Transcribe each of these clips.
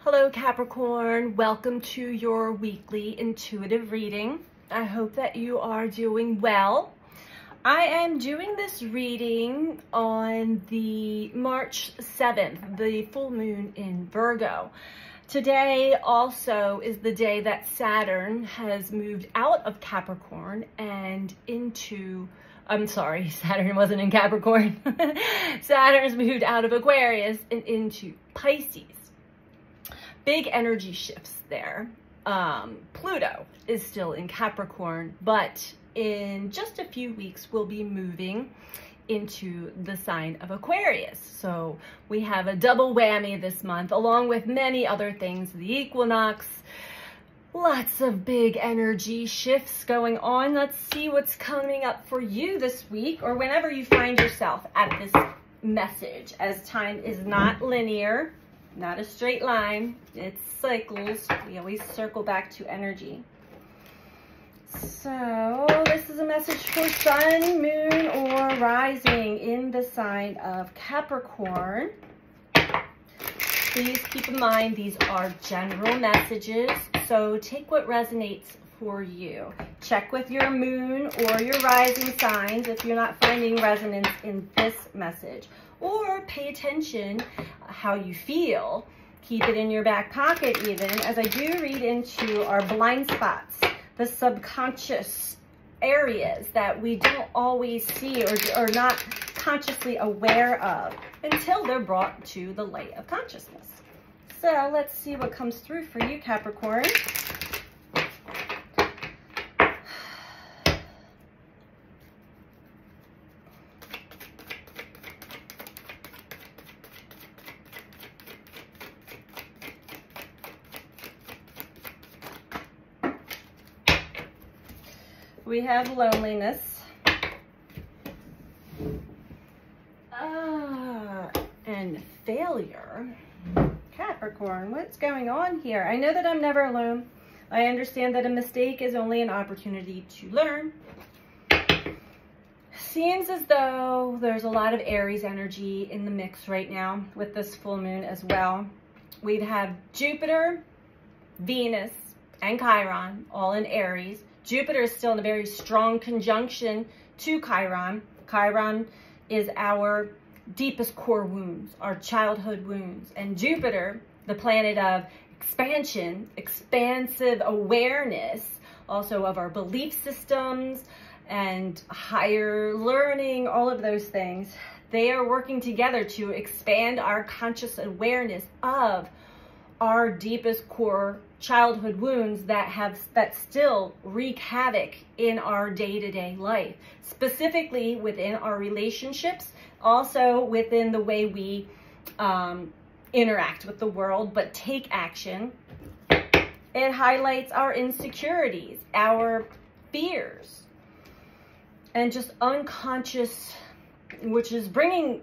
Hello Capricorn, welcome to your weekly intuitive reading. I hope that you are doing well. I am doing this reading on the March 7th, the full moon in Virgo. Today also is the day that Saturn has moved out of Capricorn and into, Saturn wasn't in Capricorn. Saturn has moved out of Aquarius and into Pisces. Big energy shifts there. Pluto is still in Capricorn, but in just a few weeks we'll be moving into the sign of Aquarius. So we have a double whammy this month, along with many other things, the equinox, lots of big energy shifts going on. Let's see what's coming up for you this week, or whenever you find yourself at this message, as time is not linear, not a straight line, it's cycles. We always circle back to energy. So this is a message for sun, moon, or rising in the sign of Capricorn. Please keep in mind these are general messages, so take what resonates for you. Check with your moon or your rising signs if you're not finding resonance in this message, or pay attention how you feel. Keep it in your back pocket even, as I do read into our blind spots, the subconscious areas that we don't always see or are not consciously aware of until they're brought to the light of consciousness. So let's see what comes through for you, Capricorn. We have loneliness. And failure. Capricorn, what's going on here? I know that I'm never alone. I understand that a mistake is only an opportunity to learn. Seems as though there's a lot of Aries energy in the mix right now with this full moon as well. We'd have Jupiter, Venus, and Chiron all in Aries. Jupiter is still in a very strong conjunction to Chiron. Chiron is our deepest core wounds, our childhood wounds. And Jupiter, the planet of expansion, expansive awareness, also of our belief systems and higher learning, all of those things, they are working together to expand our conscious awareness of our deepest core childhood wounds that still wreak havoc in our day-to-day life, specifically within our relationships, also within the way we interact with the world, but take action. It highlights our insecurities, our fears, and just unconscious, which is being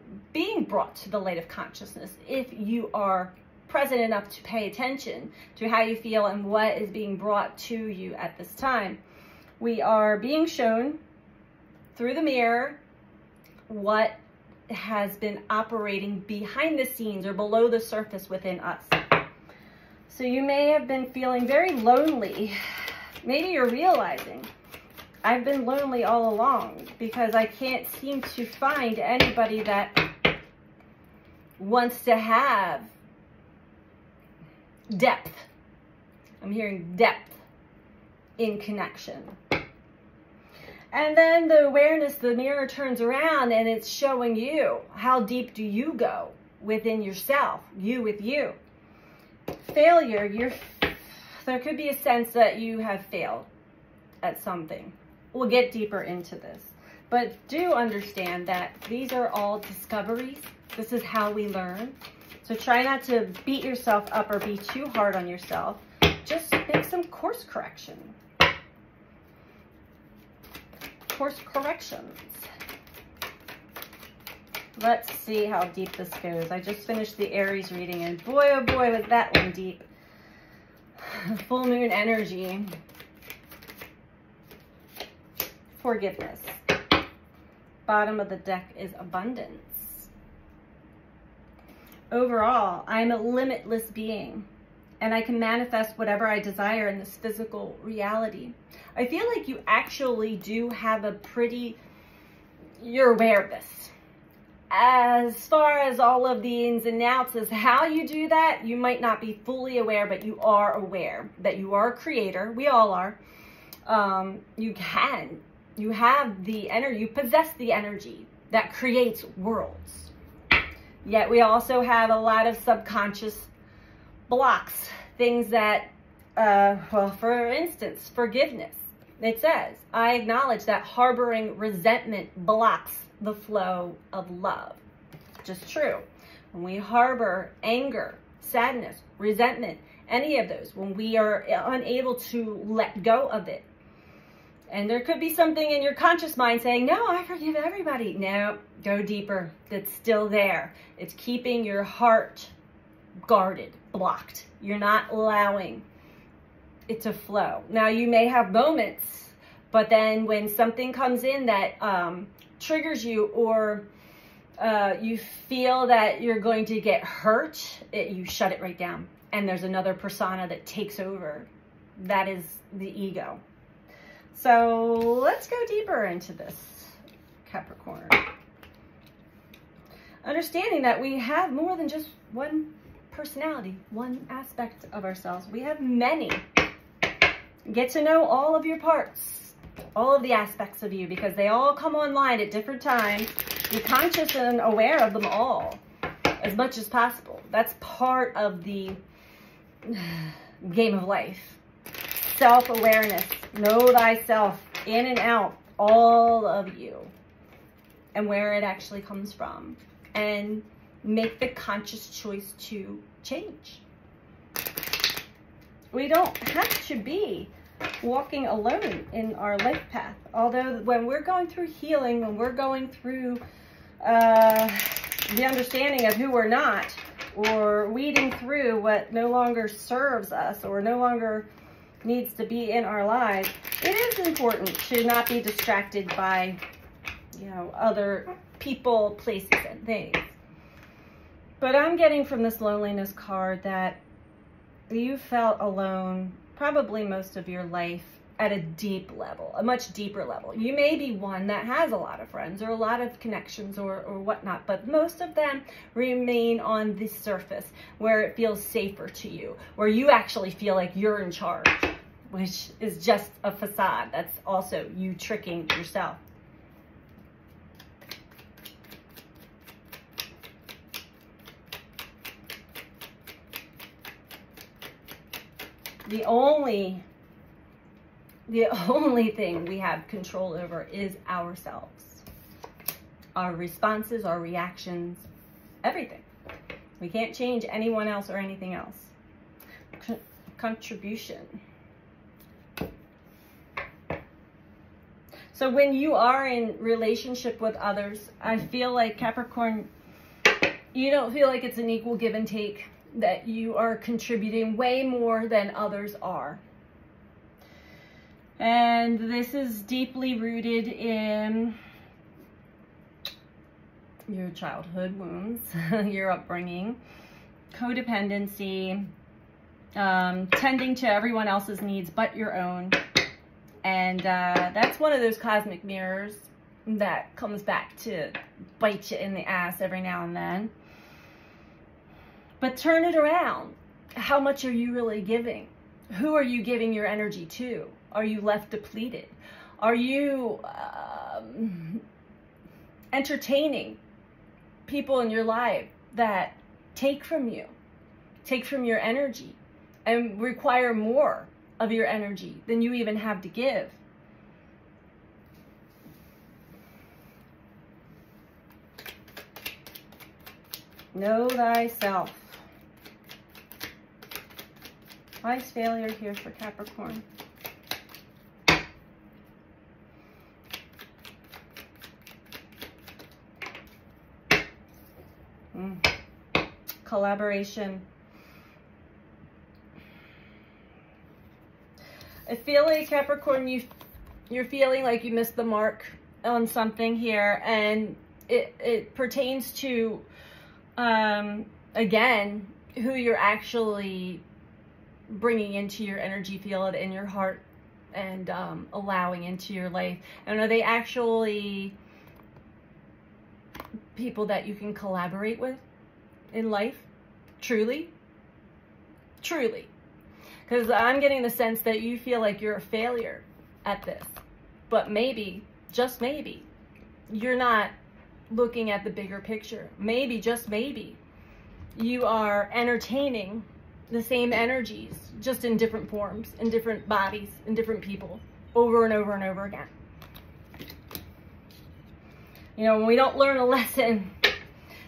brought to the light of consciousness if you are present enough to pay attention to how you feel and what is being brought to you at this time. We are being shown through the mirror what has been operating behind the scenes or below the surface within us. So you may have been feeling very lonely. Maybe you're realizing, I've been lonely all along because I can't seem to find anybody that wants to have depth. I'm hearing depth in connection. And then the awareness, the mirror turns around and it's showing you, how deep do you go within yourself, you with you. Failure, there could be a sense that you have failed at something. We'll get deeper into this. But do understand that these are all discoveries. This is how we learn. So try not to beat yourself up or be too hard on yourself. Just make some course correction. Course corrections. Let's see how deep this goes. I just finished the Aries reading and boy, oh boy, was that one deep. Full moon energy. Forgiveness. Bottom of the deck is abundance. Overall, I'm a limitless being. and I can manifest whatever I desire in this physical reality. I feel like you actually do have you're aware of this. As far as all of the ins and outs as how you do that, you might not be fully aware, but you are aware that you are a creator. We all are. You have the energy, you possess the energy that creates worlds. Yet we also have a lot of subconscious blocks, things that, well, for instance, forgiveness. It says, I acknowledge that harboring resentment blocks the flow of love. Just true. When we harbor anger, sadness, resentment, any of those, when we are unable to let go of it, and there could be something in your conscious mind saying, no, I forgive everybody. No, go deeper. It's still there. It's keeping your heart guarded, blocked. You're not allowing it to flow. Now, you may have moments, but then when something comes in that triggers you, or you feel that you're going to get hurt, you shut it right down. And there's another persona that takes over. That is the ego. So let's go deeper into this, Capricorn. Understanding that we have more than just one personality, one aspect of ourselves. We have many. Get to know all of your parts, all of the aspects of you, because they all come online at different times. Be conscious and aware of them all as much as possible. That's part of the game of life. Self-awareness. Know thyself, in and out, all of you, and where it actually comes from. And make the conscious choice to change. We don't have to be walking alone in our life path. Although when we're going through healing, when we're going through the understanding of who we're not, or weeding through what no longer serves us or no longer needs to be in our lives, it is important to not be distracted by, you know, other people, places, and things. But I'm getting from this loneliness card that you felt alone probably most of your life at a deep level, a much deeper level. You may be one that has a lot of friends or a lot of connections or whatnot, but most of them remain on the surface where it feels safer to you, where you actually feel like you're in charge, which is just a facade. That's also you tricking yourself. The only thing we have control over is ourselves. Our responses, our reactions, everything. We can't change anyone else or anything else. Contribution. So when you are in relationship with others, I feel like, Capricorn, you don't feel like it's an equal give and take, that you are contributing way more than others are. And this is deeply rooted in your childhood wounds, your upbringing, codependency, tending to everyone else's needs but your own. And that's one of those cosmic mirrors that comes back to bite you in the ass every now and then. But turn it around. How much are you really giving? Who are you giving your energy to? Are you left depleted? Are you entertaining people in your life that take from you, take from your energy, and require more of your energy than you even have to give? Know thyself. Why is failure here for Capricorn? Collaboration. I feel like, Capricorn, you're feeling like you missed the mark on something here, and it pertains to again who you're actually bringing into your energy field and your heart and allowing into your life? And are they actually people that you can collaborate with in life? Truly? Truly. Because I'm getting the sense that you feel like you're a failure at this. But maybe, just maybe, you're not looking at the bigger picture. Maybe, just maybe, you are entertaining the same energies, just in different forms, in different bodies, in different people, over and over and over again. You know, when we don't learn a lesson,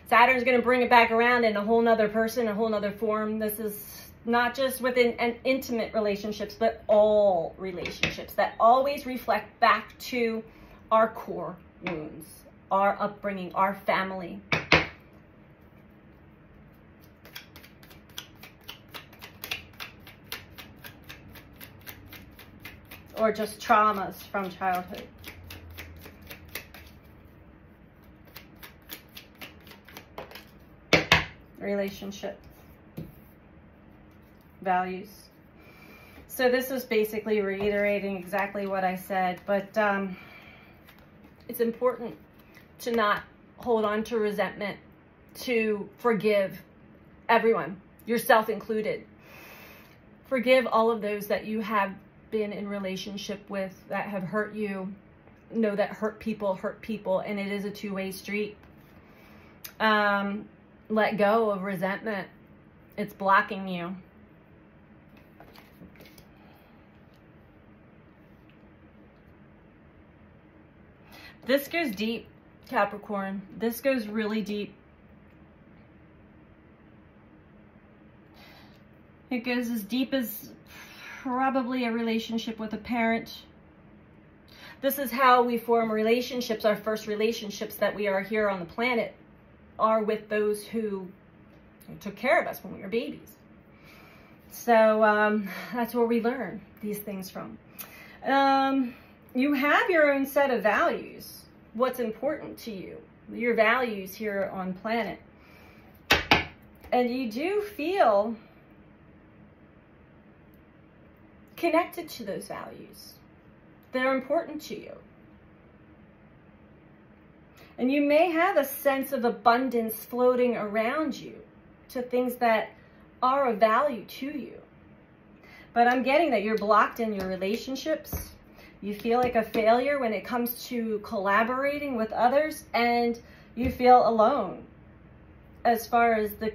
Saturn's going to bring it back around in a whole nother person, a whole nother form. This is not just within intimate relationships, but all relationships that always reflect back to our core wounds, our upbringing, our family. Or just traumas from childhood. Relationship. Values. So this is basically reiterating exactly what I said, but it's important to not hold on to resentment, to forgive everyone, yourself included. Forgive all of those that you have been in relationship with that have hurt you. Know that hurt people, and it is a two-way street. Let go of resentment. It's blocking you. This goes deep, Capricorn. This goes really deep. It goes as deep as probably a relationship with a parent. This is how we form relationships. Our first relationships that we are here on the planet are with those who took care of us when we were babies. So that's where we learn these things from. You have your own set of values. What's important to you, your values here on planet. And you do feel connected to those values. They're important to you. And you may have a sense of abundance floating around you to things that are of value to you. But I'm getting that you're blocked in your relationships. You feel like a failure when it comes to collaborating with others, and you feel alone as far as the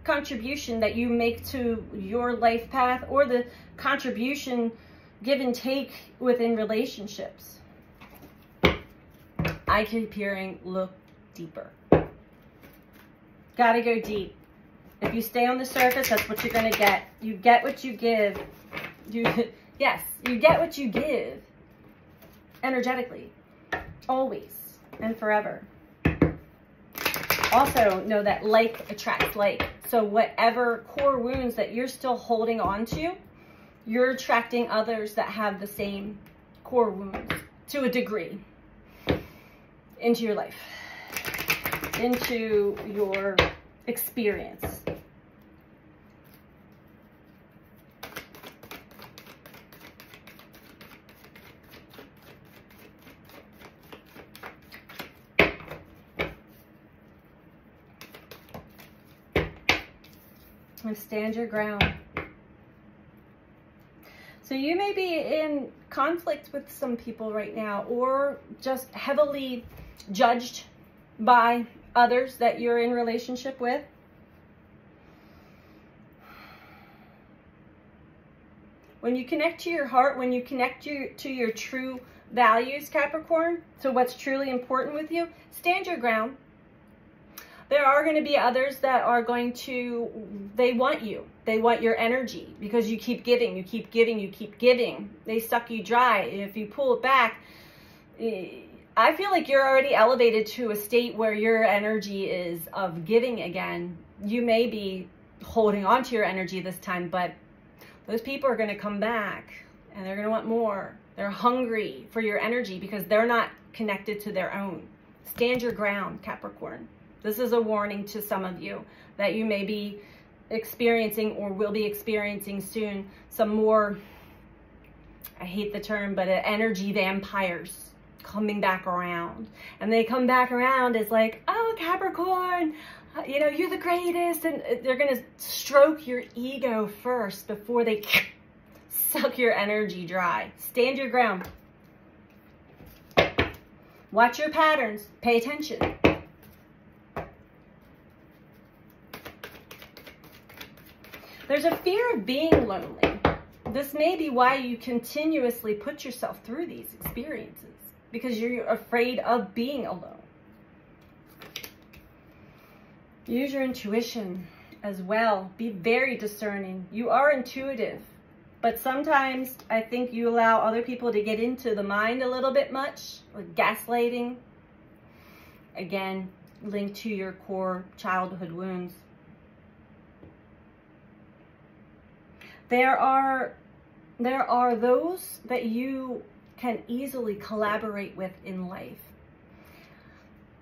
contribution that you make to your life path or the contribution give and take within relationships. I keep hearing, look deeper. Gotta go deep. If you stay on the surface, that's what you're gonna get. You get what you give. Yes, you get what you give. Energetically. Always and forever. Also know that like attracts like. So whatever core wounds that you're still holding on to, you're attracting others that have the same core wounds to a degree into your life, into your experience. And stand your ground. So you may be in conflict with some people right now, or just heavily judged by others that you're in relationship with. When you connect to your heart, when you connect to your true values, Capricorn, to what's truly important with you, stand your ground. There are going to be others that are going to, they want you. They want your energy because you keep giving, you keep giving, you keep giving. They suck you dry. If you pull it back, I feel like you're already elevated to a state where your energy is of giving again. You may be holding on to your energy this time, but those people are going to come back and they're going to want more. They're hungry for your energy because they're not connected to their own. Stand your ground, Capricorn. This is a warning to some of you that you may be experiencing or will be experiencing soon some more, I hate the term, but energy vampires coming back around. And they come back around as like, oh, Capricorn, you know, you're the greatest. And they're going to stroke your ego first before they suck your energy dry. Stand your ground. Watch your patterns. Pay attention. There's a fear of being lonely. This may be why you continuously put yourself through these experiences, because you're afraid of being alone. Use your intuition as well. Be very discerning. You are intuitive, but sometimes I think you allow other people to get into the mind a little bit much, like gaslighting. Again, linked to your core childhood wounds. There are those that you can easily collaborate with in life.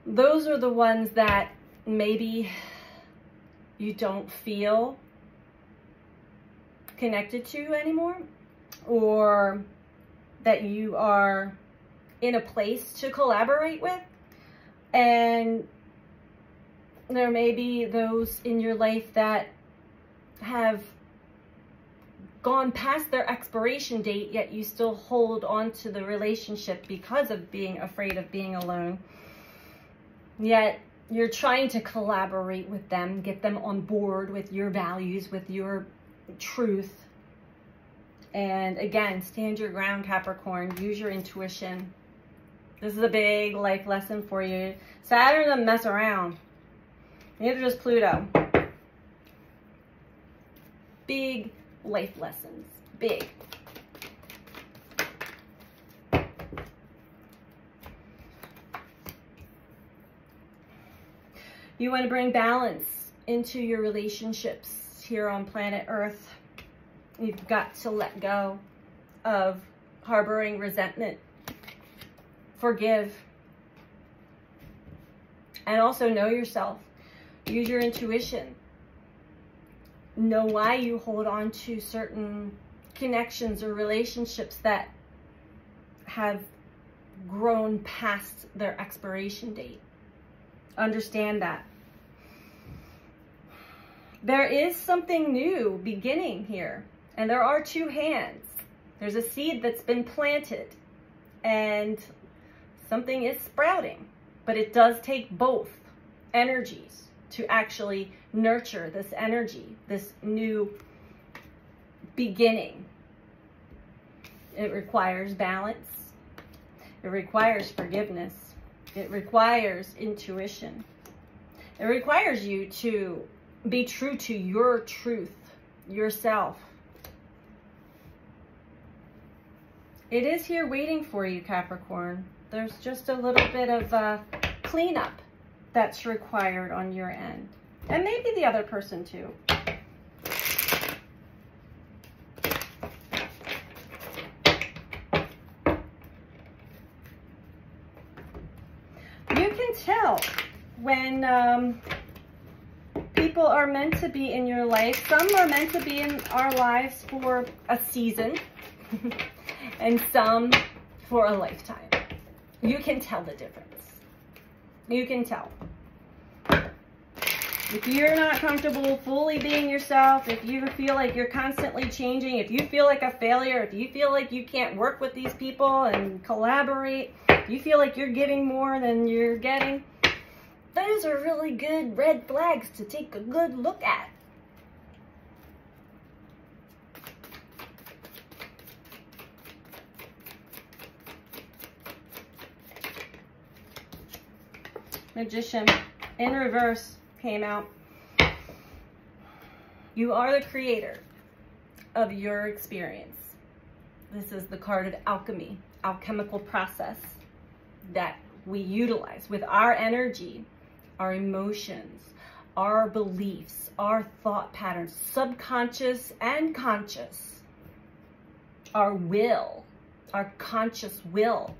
Those are the ones that maybe you don't feel connected to anymore, or that you are in a place to collaborate with. And there may be those in your life that have gone past their expiration date, yet you still hold on to the relationship because of being afraid of being alone. Yet you're trying to collaborate with them, get them on board with your values, with your truth. And again, stand your ground, Capricorn. Use your intuition. This is a big life lesson for you. Saturn doesn't mess around. Neither does Pluto. Big life lessons. Big. You want to bring balance into your relationships here on planet Earth. You've got to let go of harboring resentment. Forgive. And also know yourself. Use your intuition. Know why you hold on to certain connections or relationships that have grown past their expiration date. Understand that. There is something new beginning here, and there are two hands. There's a seed that's been planted, and something is sprouting, but it does take both energies to actually nurture this energy, this new beginning. It requires balance. It requires forgiveness. It requires intuition. It requires you to be true to your truth, yourself. It is here waiting for you, Capricorn. There's just a little bit of cleanup that's required on your end. And maybe the other person too. You can tell when people are meant to be in your life. Some are meant to be in our lives for a season and some for a lifetime. You can tell the difference. You can tell. If you're not comfortable fully being yourself, if you feel like you're constantly changing, if you feel like a failure, if you feel like you can't work with these people and collaborate, if you feel like you're giving more than you're getting, those are really good red flags to take a good look at. Magician in reverse came out. You are the creator of your experience. This is the card of alchemy, alchemical process that we utilize with our energy, our emotions, our beliefs, our thought patterns, subconscious and conscious, our will, our conscious will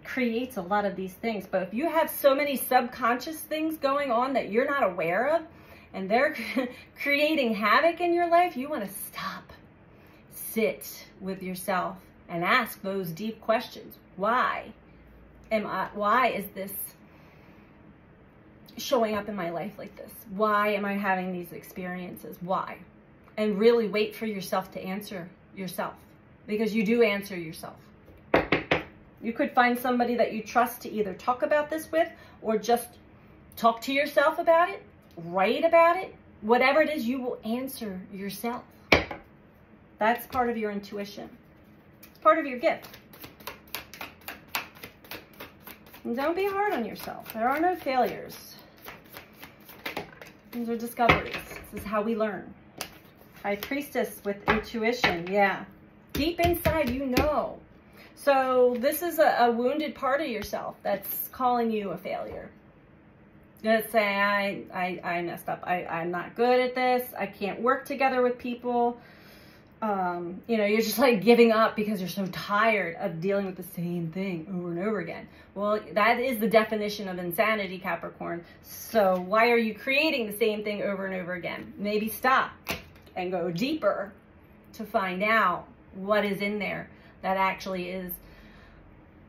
creates a lot of these things. But if you have so many subconscious things going on that you're not aware of, and they're creating havoc in your life, you want to stop, sit with yourself and ask those deep questions. Why is this showing up in my life like this? Why am I having these experiences? Why? And really wait for yourself to answer yourself, because you do answer yourself. You could find somebody that you trust to either talk about this with, or just talk to yourself about it, write about it, whatever it is, you will answer yourself. That's part of your intuition. It's part of your gift. And don't be hard on yourself. There are no failures. These are discoveries. This is how we learn. High Priestess with intuition. Yeah. Deep inside, you know. So this is a wounded part of yourself that's calling you a failure. Let's say, I messed up. I'm not good at this. I can't work together with people. You know, you're just like giving up because you're so tired of dealing with the same thing over and over again. Well, that is the definition of insanity, Capricorn. So why are you creating the same thing over and over again? Maybe stop and go deeper to find out what is in there that actually is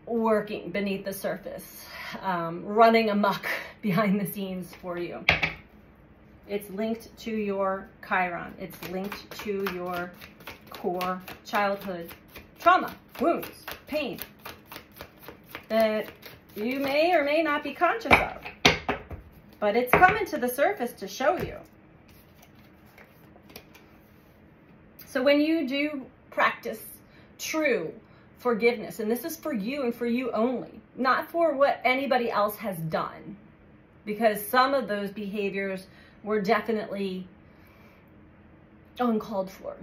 working beneath the surface, running amok behind the scenes for you. It's linked to your Chiron. It's linked to your core childhood trauma, wounds, pain that you may or may not be conscious of, but it's coming to the surface to show you. So when you do practice true forgiveness, and this is for you and for you only, not for what anybody else has done, because some of those behaviors were definitely uncalled for.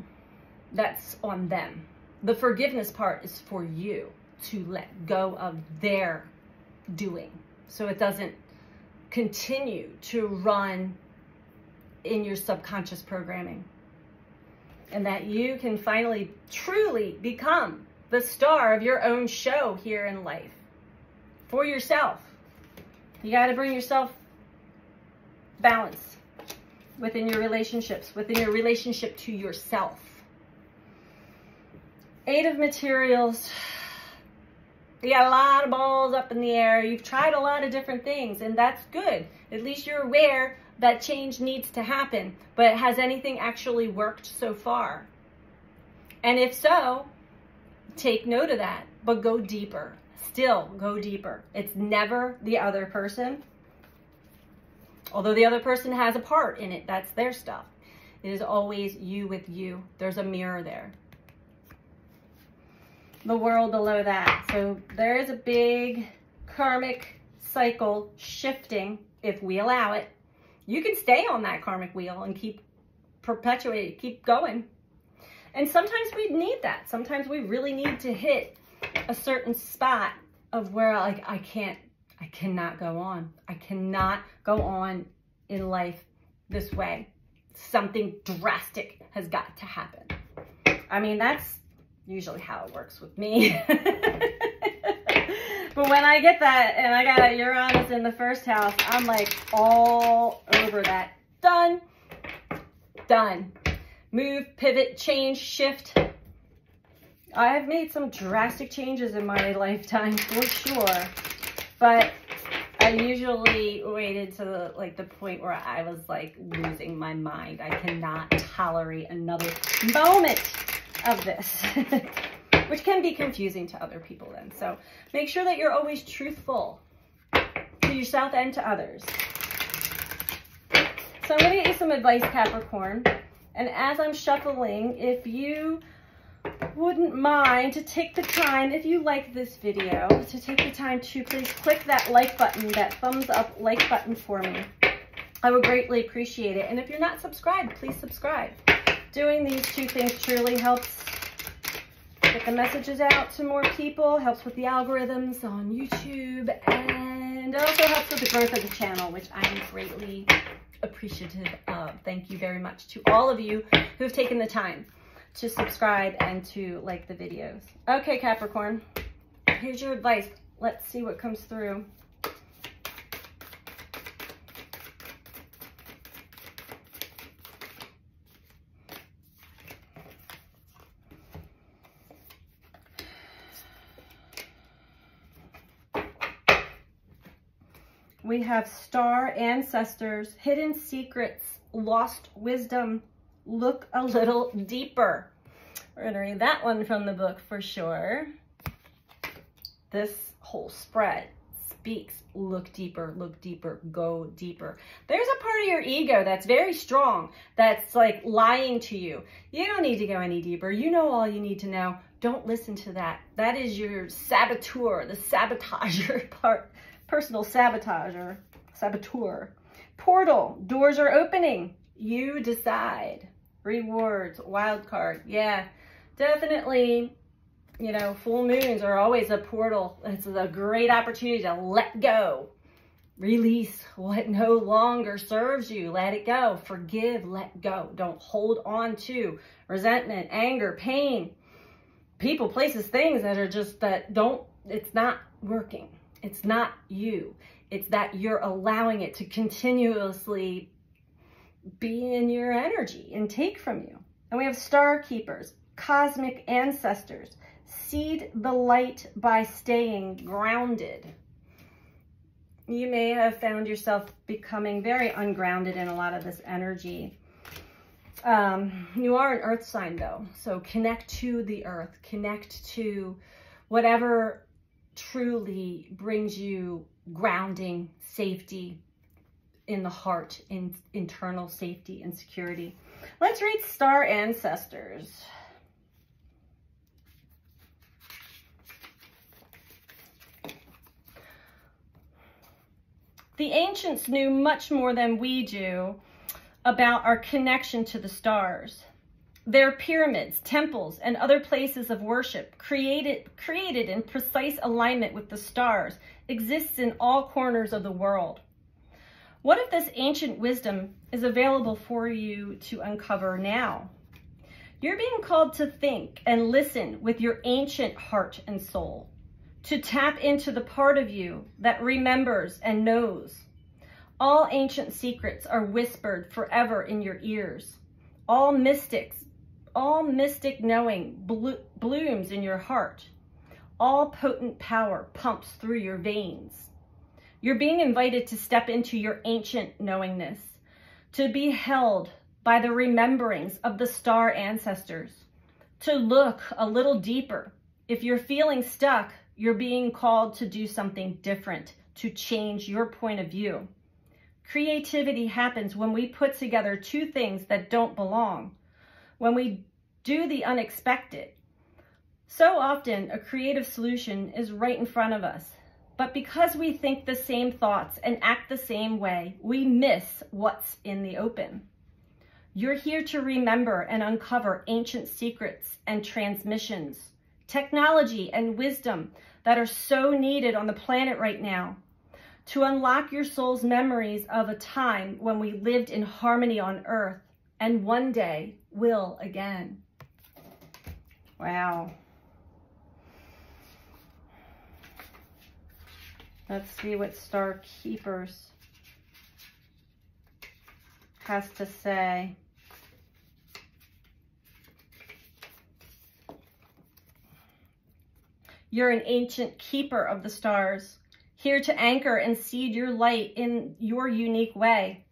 That's on them. The forgiveness part is for you to let go of their doing, so it doesn't continue to run in your subconscious programming, and that you can finally truly become the star of your own show here in life for yourself. You got to bring yourself balance within your relationships, within your relationship to yourself. 8 of Materials. You got a lot of balls up in the air. You've tried a lot of different things, and that's good. At least you're aware that change needs to happen. But has anything actually worked so far? And if so, take note of that, but go deeper. Still go deeper. It's never the other person. Although the other person has a part in it, that's their stuff. It is always you with you. There's a mirror there. The World below that. So there is a big karmic cycle shifting if we allow it. You can stay on that karmic wheel and keep perpetuating, keep going. And sometimes we need that. Sometimes we really need to hit a certain spot of where like I cannot go on. I cannot go on in life this way. Something drastic has got to happen. I mean, that's usually how it works with me. But when I get that and I got Uranus in the first house, I'm like all over that. Done. Done. Move, pivot, change, shift. I have made some drastic changes in my lifetime for sure, but I usually waited to the point where I was like losing my mind. I cannot tolerate another moment of this, which can be confusing to other people then. So make sure that you're always truthful to yourself and to others. So I'm going to get you some advice, Capricorn. And as I'm shuffling, if you wouldn't mind to take the time, if you like this video, to take the time to please click that like button, that thumbs up like button for me. I would greatly appreciate it. And if you're not subscribed, please subscribe. Doing these 2 things truly helps get the messages out to more people, helps with the algorithms on YouTube, and it also helps with the growth of the channel, which I'm greatly appreciative of. Thank you very much to all of you who've taken the time to subscribe and to like the videos. Okay, Capricorn, here's your advice. Let's see what comes through. We have star ancestors, hidden secrets, lost wisdom. Look a little deeper. We're going to read that one from the book for sure. This whole spread speaks, look deeper, go deeper. There's a part of your ego that's very strong, that's like lying to you. You don't need to go any deeper. You know all you need to know. Don't listen to that. That is your saboteur, the sabotager part, personal sabotager, saboteur. Portal, doors are opening. You decide. Rewards, wild card. Yeah, definitely. You know, full moons are always a portal. It's a great opportunity to let go. Release what no longer serves you. Let it go. Forgive, let go. Don't hold on to resentment, anger, pain, people, places, things that are just it's not working. It's not you. It's that you're allowing it to continuously be in your energy and take from you. And we have star keepers, cosmic ancestors. Seed the light by staying grounded. You may have found yourself becoming very ungrounded in a lot of this energy. You are an earth sign though, so connect to the earth, connect to whatever truly brings you grounding, safety in the heart, in internal safety and security. Let's read star ancestors. The ancients knew much more than we do about our connection to the stars. Their pyramids, temples, and other places of worship created in precise alignment with the stars exists in all corners of the world. What if this ancient wisdom is available for you to uncover now? You're being called to think and listen with your ancient heart and soul, to tap into the part of you that remembers and knows. All ancient secrets are whispered forever in your ears. All mystic knowing blooms in your heart. All potent power pumps through your veins. You're being invited to step into your ancient knowingness, to be held by the rememberings of the star ancestors, to look a little deeper. If you're feeling stuck, you're being called to do something different, to change your point of view. Creativity happens when we put together two things that don't belong, when we do the unexpected. So often, a creative solution is right in front of us, but because we think the same thoughts and act the same way, we miss what's in the open. You're here to remember and uncover ancient secrets and transmissions, technology and wisdom that are so needed on the planet right now, to unlock your soul's memories of a time when we lived in harmony on Earth and one day will again. Wow. Let's see what Star Keepers has to say. You're an ancient keeper of the stars, here to anchor and seed your light in your unique way.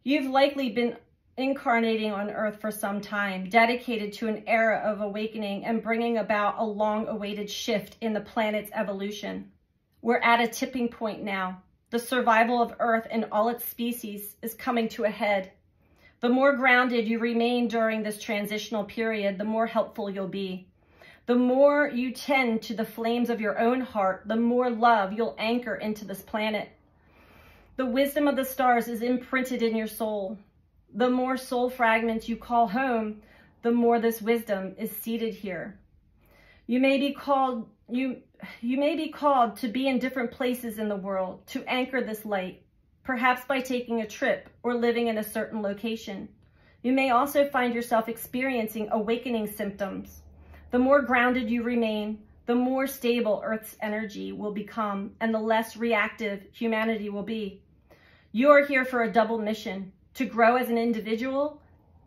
You've likely been incarnating on Earth for some time, dedicated to an era of awakening and bringing about a long-awaited shift in the planet's evolution. We're at a tipping point now. The survival of Earth and all its species is coming to a head. The more grounded you remain during this transitional period, the more helpful you'll be. The more you tend to the flames of your own heart, the more love you'll anchor into this planet. The wisdom of the stars is imprinted in your soul. The more soul fragments you call home, the more this wisdom is seated here. You may be called to be in different places in the world, to anchor this light, perhaps by taking a trip or living in a certain location. You may also find yourself experiencing awakening symptoms. The more grounded you remain, the more stable Earth's energy will become and the less reactive humanity will be. You are here for a double mission, to grow as an individual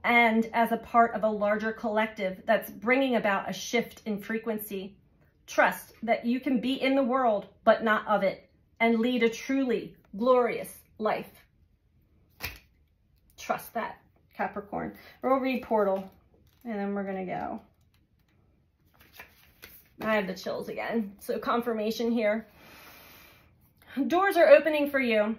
and as a part of a larger collective that's bringing about a shift in frequency. Trust that you can be in the world, but not of it, and lead a truly glorious life. Trust that, Capricorn. We'll read Portal, and then we're going to go. I have the chills again. So confirmation here. Doors are opening for you.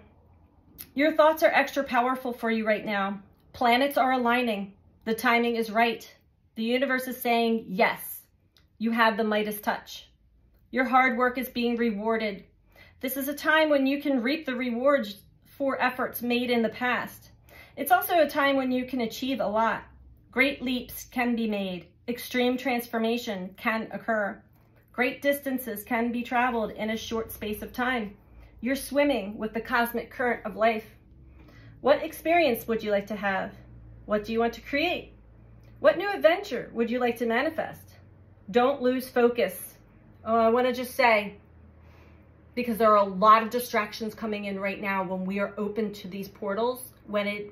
Your thoughts are extra powerful for you right now. Planets are aligning. The timing is right. The universe is saying, yes, you have the Midas touch. Your hard work is being rewarded. This is a time when you can reap the rewards for efforts made in the past. It's also a time when you can achieve a lot. Great leaps can be made. Extreme transformation can occur. Great distances can be traveled in a short space of time. You're swimming with the cosmic current of life. What experience would you like to have? What do you want to create? What new adventure would you like to manifest? Don't lose focus. Oh, I want to just say, because there are a lot of distractions coming in right now when we are open to these portals, when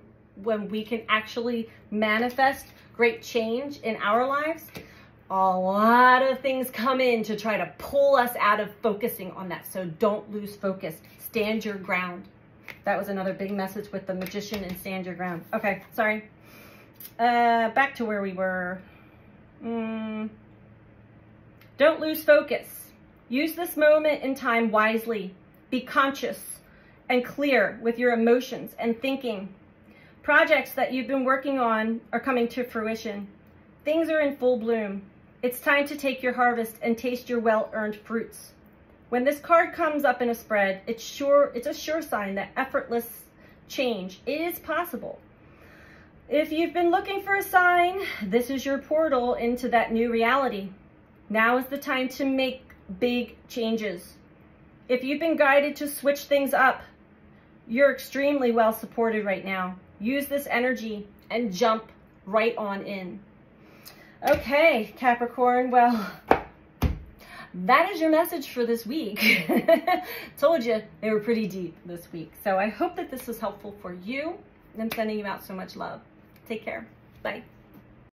we can actually manifest great change in our lives, a lot of things come in to try to pull us out of focusing on that. So don't lose focus. Stand your ground. That was another big message with the Magician and stand your ground. Okay, sorry. Back to where we were. Don't lose focus. Use this moment in time wisely. Be conscious and clear with your emotions and thinking. Projects that you've been working on are coming to fruition. Things are in full bloom. It's time to take your harvest and taste your well-earned fruits. When this card comes up in a spread, it's a sure sign that effortless change is possible. If you've been looking for a sign, this is your portal into that new reality. Now is the time to make big changes. If you've been guided to switch things up, you're extremely well supported right now. Use this energy and jump right on in. Okay, Capricorn, well, that is your message for this week. Told you they were pretty deep this week. So I hope that this was helpful for you. I'm sending you out so much love. Take care. Bye.